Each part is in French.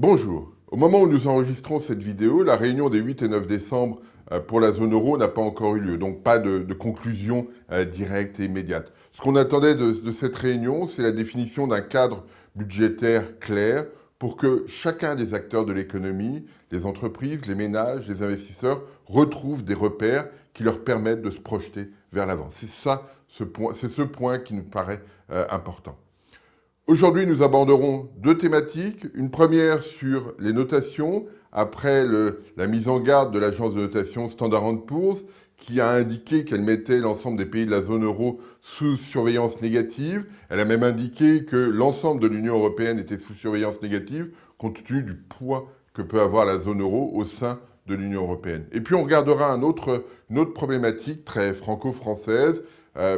Bonjour. Au moment où nous enregistrons cette vidéo, la réunion des 8 et 9 décembre pour la zone euro n'a pas encore eu lieu, donc pas de conclusion directe et immédiate. Ce qu'on attendait de cette réunion, c'est la définition d'un cadre budgétaire clair pour que chacun des acteurs de l'économie, les entreprises, les ménages, les investisseurs, retrouvent des repères qui leur permettent de se projeter vers l'avant. C'est ce point qui nous paraît important. Aujourd'hui, nous aborderons deux thématiques. Une première sur les notations, après la mise en garde de l'agence de notation Standard & Poor's, qui a indiqué qu'elle mettait l'ensemble des pays de la zone euro sous surveillance négative. Elle a même indiqué que l'ensemble de l'Union européenne était sous surveillance négative, compte tenu du poids que peut avoir la zone euro au sein de l'Union européenne. Et puis on regardera une autre problématique très franco-française,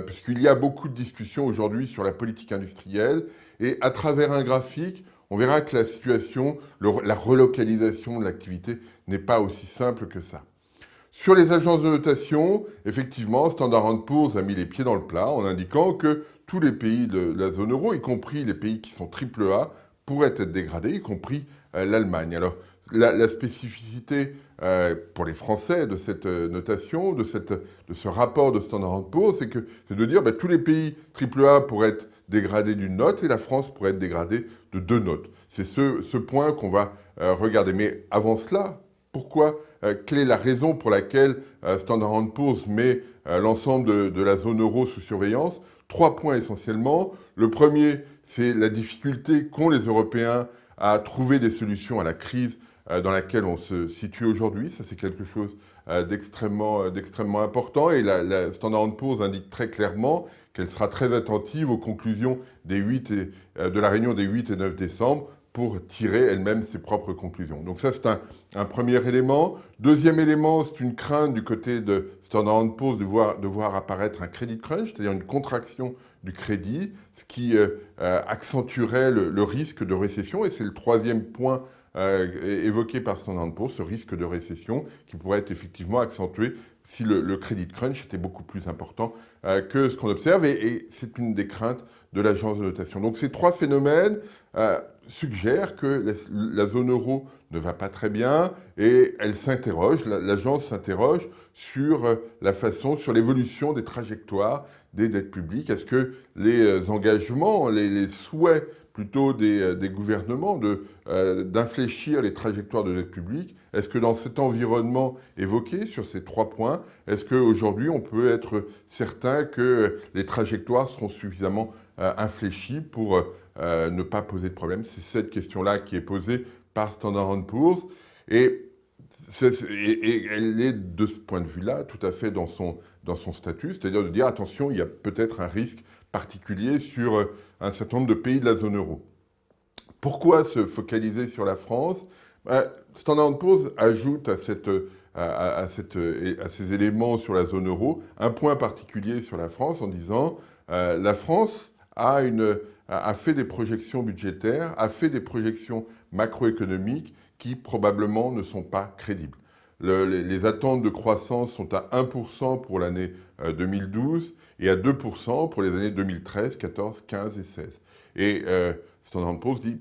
puisqu'il y a beaucoup de discussions aujourd'hui sur la politique industrielle. Et à travers un graphique, on verra que la situation, la relocalisation de l'activité n'est pas aussi simple que ça. Sur les agences de notation, effectivement, Standard & Poor's a mis les pieds dans le plat en indiquant que tous les pays de la zone euro, y compris les pays qui sont AAA, pourraient être dégradés, y compris l'Allemagne. Alors, la spécificité pour les Français de cette notation, de ce rapport de Standard & Poor's, c'est de dire que tous les pays AAA pourraient être dégradés d'une note et la France pourrait être dégradée de 2 notes. C'est ce point qu'on va regarder. Mais avant cela, pourquoi quelle est la raison pour laquelle Standard & Poor's met l'ensemble de la zone euro sous surveillance? 3 points essentiellement. Le premier, c'est la difficulté qu'ont les Européens à trouver des solutions à la crise dans laquelle on se situe aujourd'hui. Ça, c'est quelque chose d'extrêmement important. Et la Standard & Poor's indique très clairement qu'elle sera très attentive aux conclusions de la réunion des 8 et 9 décembre pour tirer elle-même ses propres conclusions. Donc ça, c'est un premier élément. Deuxième élément, c'est une crainte du côté de Standard & Poor's de voir apparaître un credit crunch, c'est-à-dire une contraction du crédit, ce qui accentuerait le risque de récession. Et c'est le troisième point évoqué par Standard & Poor's, ce risque de récession qui pourrait être effectivement accentué si le credit crunch était beaucoup plus important que ce qu'on observe. Et c'est une des craintes de l'agence de notation. Donc ces trois phénomènes suggèrent que la zone euro ne va pas très bien et elle s'interroge, l'agence s'interroge sur sur l'évolution des trajectoires des dettes publiques. Est-ce que les engagements, les souhaits plutôt des gouvernements d'infléchir les trajectoires de dette publique, est-ce que dans cet environnement évoqué sur ces 3 points, est-ce qu'aujourd'hui on peut être certain que les trajectoires seront suffisamment infléchies pour ne pas poser de problème? C'est cette question-là qui est posée par Standard & Poor's et elle est de ce point de vue-là tout à fait dans son statut, c'est-à-dire de dire attention, il y a peut-être un risque particulier sur un certain nombre de pays de la zone euro. Pourquoi se focaliser sur la France? Standard & Poor's ajoute à ces éléments sur la zone euro un point particulier sur la France en disant la France a fait des projections budgétaires, a fait des projections macroéconomiques qui probablement ne sont pas crédibles. Les attentes de croissance sont à 1% pour l'année 2012 et à 2% pour les années 2013, 14, 15 et 16. Et Standard & Poor's dit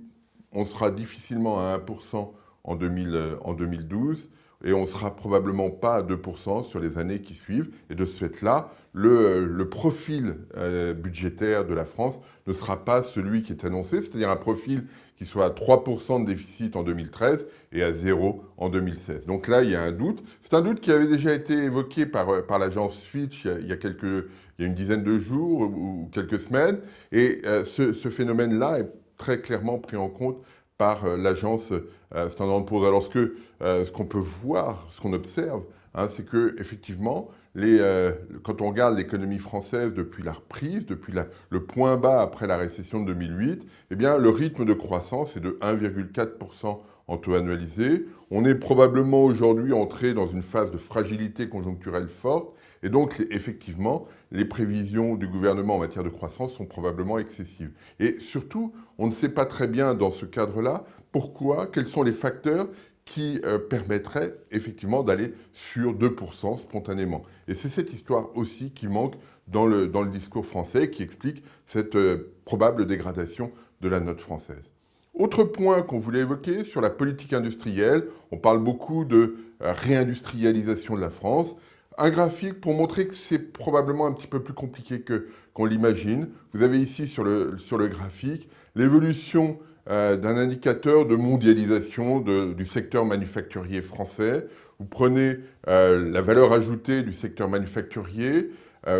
on sera difficilement à 1% en 2012 et on ne sera probablement pas à 2% sur les années qui suivent. Et de ce fait-là, le profil budgétaire de la France ne sera pas celui qui est annoncé, c'est-à-dire un profil qui soit à 3% de déficit en 2013 et à 0 en 2016. Donc là, il y a un doute. C'est un doute qui avait déjà été évoqué par l'agence Fitch il y a une dizaine de jours ou quelques semaines. Et ce phénomène-là est très clairement pris en compte par l'agence Standard & Poor's. Alors ce qu'on peut voir, ce qu'on observe, c'est que effectivement, quand on regarde l'économie française depuis la reprise, depuis le point bas après la récession de 2008, eh bien, le rythme de croissance est de 1,4% en taux annualisé. On est probablement aujourd'hui entré dans une phase de fragilité conjoncturelle forte. Et donc, effectivement, les prévisions du gouvernement en matière de croissance sont probablement excessives. Et surtout, on ne sait pas très bien dans ce cadre-là quels sont les facteurs qui permettrait effectivement d'aller sur 2% spontanément. Et c'est cette histoire aussi qui manque dans le discours français, qui explique cette probable dégradation de la note française. Autre point qu'on voulait évoquer sur la politique industrielle, on parle beaucoup de réindustrialisation de la France. Un graphique pour montrer que c'est probablement un petit peu plus compliqué qu'on l'imagine. Vous avez ici sur le graphique l'évolution d'un indicateur de mondialisation du secteur manufacturier français. Vous prenez la valeur ajoutée du secteur manufacturier,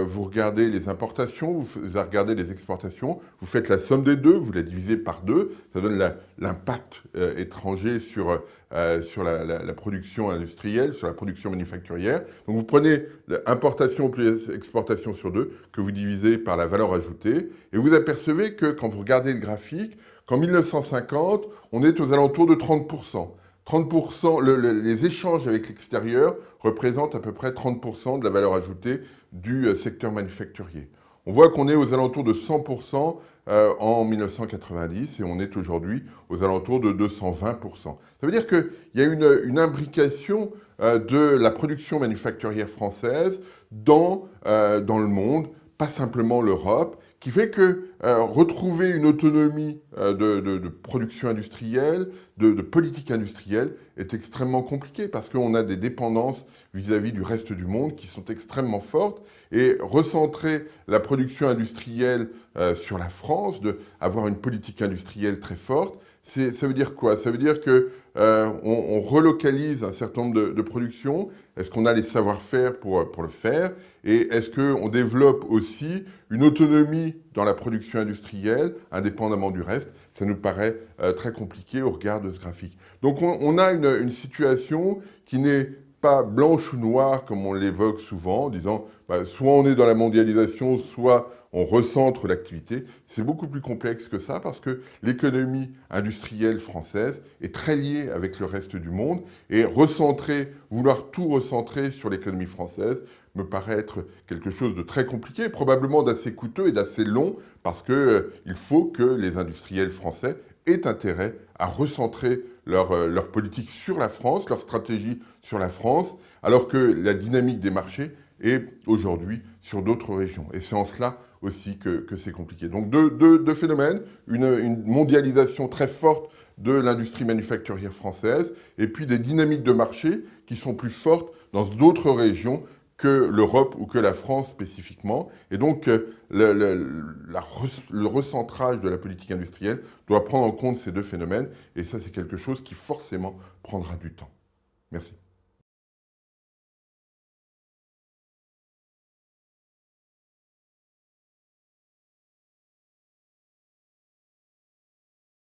vous regardez les importations, vous regardez les exportations, vous faites la somme des deux, vous la divisez par deux, ça donne l'impact étranger sur la production industrielle, sur la production manufacturière. Donc vous prenez importation plus exportation sur deux, que vous divisez par la valeur ajoutée, et vous apercevez que quand vous regardez le graphique, qu'en 1950, on est aux alentours de 30%. 30%, les échanges avec l'extérieur représentent à peu près 30% de la valeur ajoutée du secteur manufacturier. On voit qu'on est aux alentours de 100% en 1990 et on est aujourd'hui aux alentours de 220%. Ça veut dire qu'il y a une imbrication de la production manufacturière française dans le monde, pas simplement l'Europe, qui fait que retrouver une autonomie de production industrielle, de politique industrielle, est extrêmement compliqué parce qu'on a des dépendances vis-à-vis du reste du monde qui sont extrêmement fortes. Et recentrer la production industrielle sur la France, avoir une politique industrielle très forte, ça veut dire quoi? Ça veut dire qu'on relocalise un certain nombre de productions. Est-ce qu'on a les savoir-faire pour le faire? Et est-ce qu'on développe aussi une autonomie dans la production industrielle, indépendamment du reste? Ça nous paraît très compliqué au regard de ce graphique. Donc on a une situation qui n'est pas blanche ou noire comme on l'évoque souvent, en disant soit on est dans la mondialisation, soit on recentre l'activité. C'est beaucoup plus complexe que ça parce que l'économie industrielle française est très liée avec le reste du monde et vouloir tout recentrer sur l'économie française me paraît être quelque chose de très compliqué, probablement d'assez coûteux et d'assez long parce qu'il faut que les industriels français aient intérêt à recentrer leur politique sur la France, leur stratégie sur la France, alors que la dynamique des marchés est aujourd'hui sur d'autres régions. Et c'est en cela aussi que c'est compliqué. Donc deux phénomènes, une mondialisation très forte de l'industrie manufacturière française et puis des dynamiques de marché qui sont plus fortes dans d'autres régions que l'Europe ou que la France spécifiquement. Et donc, le recentrage de la politique industrielle doit prendre en compte ces deux phénomènes. Et ça, c'est quelque chose qui forcément prendra du temps. Merci.